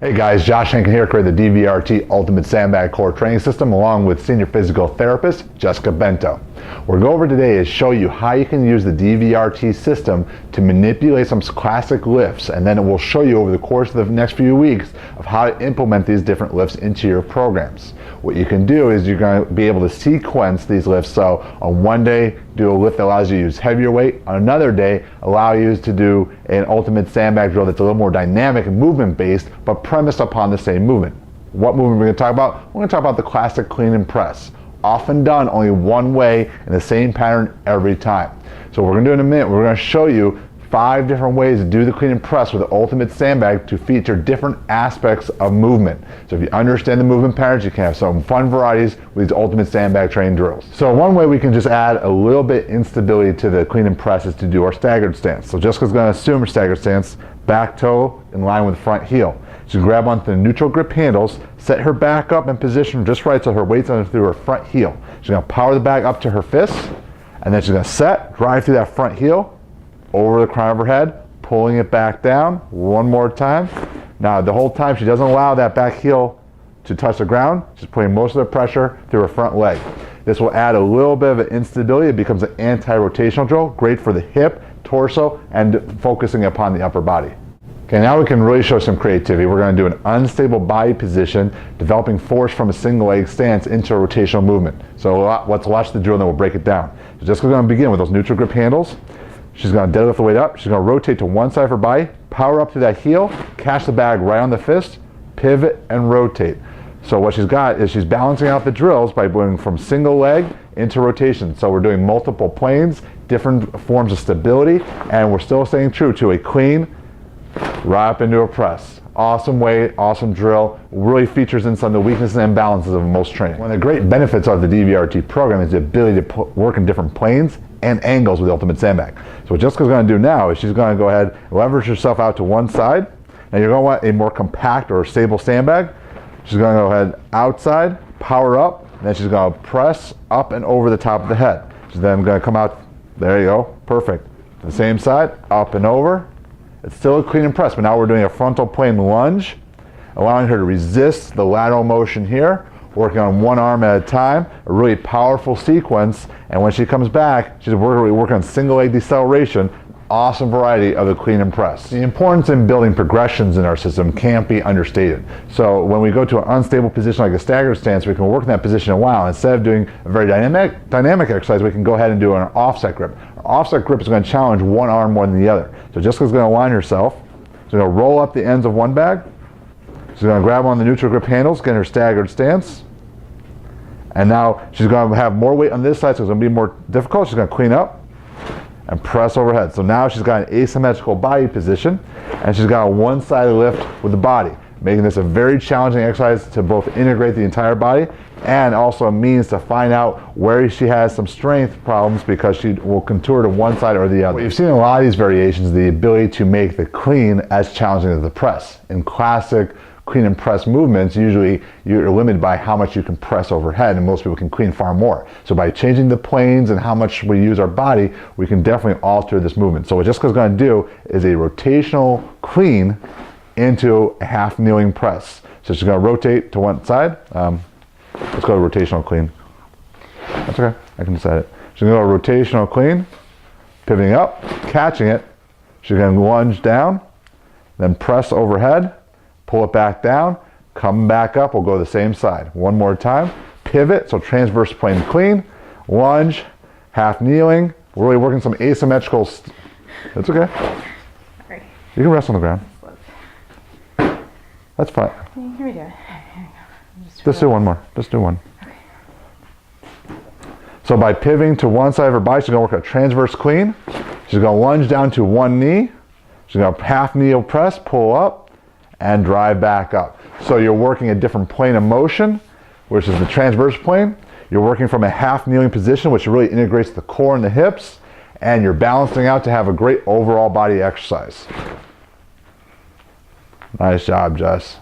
Hey guys, Josh Henkin here, created the DVRT Ultimate Sandbag Core Training System along with Senior Physical Therapist Jessica Bento. What we're going over today is show you how you can use the DVRT system to manipulate some classic lifts, and then it will show you over the course of the next few weeks of how to implement these different lifts into your programs. What you can do is you're going to be able to sequence these lifts, so on one day do a lift that allows you to use heavier weight, on another day allow you to do an ultimate sandbag drill that's a little more dynamic and movement based but premised upon the same movement. What movement we're going to talk about? We're going to talk about the classic clean and press. Often done only one way in the same pattern every time. So what we're going to do in a minute, we're going to show you 5 different ways to do the clean and press with the ultimate sandbag to feature different aspects of movement. So if you understand the movement patterns, you can have some fun varieties with these ultimate sandbag training drills. So one way we can just add a little bit instability to the clean and press is to do our staggered stance. So Jessica's going to assume her staggered stance, back toe in line with front heel. She's going to grab onto the neutral grip handles, set her back up in position just right so her weight's under through her front heel. She's going to power the bag up to her fists, and then she's going to set, drive through that front heel, over the crown of her head, pulling it back down. One more time. Now the whole time she doesn't allow that back heel to touch the ground. She's putting most of the pressure through her front leg. This will add a little bit of an instability. It becomes an anti-rotational drill, great for the hip, torso, and focusing upon the upper body. Okay, now we can really show some creativity. We're going to do an unstable body position, developing force from a single leg stance into a rotational movement. So let's watch the drill and then we'll break it down. So Jessica's going to begin with those neutral grip handles. She's going to deadlift the weight up. She's going to rotate to one side of her body, power up to that heel, catch the bag right on the fist, pivot, and rotate. So what she's got is she's balancing out the drills by going from single leg into rotation. So we're doing multiple planes, different forms of stability, and we're still staying true to a clean, right up into a press. Awesome weight, awesome drill, really features in some of the weaknesses and imbalances of most training. One of the great benefits of the DVRT program is the ability to work in different planes and angles with the ultimate sandbag. So what Jessica's going to do now is she's going to go ahead and leverage herself out to one side. Now you're going to want a more compact or stable sandbag. She's going to go ahead outside, power up, and then she's going to press up and over the top of the head. She's then going to come out, there you go, perfect. The same side, up and over. It's still a clean and press, but now we're doing a frontal plane lunge, allowing her to resist the lateral motion here, working on one arm at a time, a really powerful sequence, and when she comes back, she's working on single leg deceleration, awesome variety of the clean and press. The importance in building progressions in our system can't be understated. So when we go to an unstable position like a staggered stance, we can work in that position a while. Instead of doing a very dynamic exercise, we can go ahead and do an offset grip. Our offset grip is going to challenge one arm more than the other. So Jessica's going to align herself. She's going to roll up the ends of one bag. She's going to grab on the neutral grip handles, get her staggered stance. And now she's going to have more weight on this side, so it's going to be more difficult. She's going to clean up and press overhead. So now she's got an asymmetrical body position, and she's got a one-sided lift with the body, making this a very challenging exercise to both integrate the entire body and also a means to find out where she has some strength problems because she will contour to one side or the other. What you've seen in a lot of these variations is the ability to make the clean as challenging as the press. In classic clean and press movements, usually you're limited by how much you can press overhead, and most people can clean far more. So by changing the planes and how much we use our body, we can definitely alter this movement. So what Jessica's going to do is a rotational clean into a half kneeling press. So she's going to rotate to one side. Let's go to rotational clean. That's okay, I can decide it. She's going to go rotational clean, pivoting up, catching it. She's going to lunge down, then press overhead, pull it back down, come back up, we'll go the same side. One more time, pivot, so transverse plane clean, lunge, half kneeling, we're really working some asymmetrical, that's okay. Sorry. You can rest on the ground. That's fine. Here we go. Just do one more, just do one. Okay. So by pivoting to one side of her body, she's gonna work a transverse clean. She's gonna lunge down to one knee. She's gonna half kneel press, pull up, and drive back up. So you're working a different plane of motion, which is the transverse plane. You're working from a half kneeling position, which really integrates the core and the hips, and you're balancing out to have a great overall body exercise. Nice job, Jess.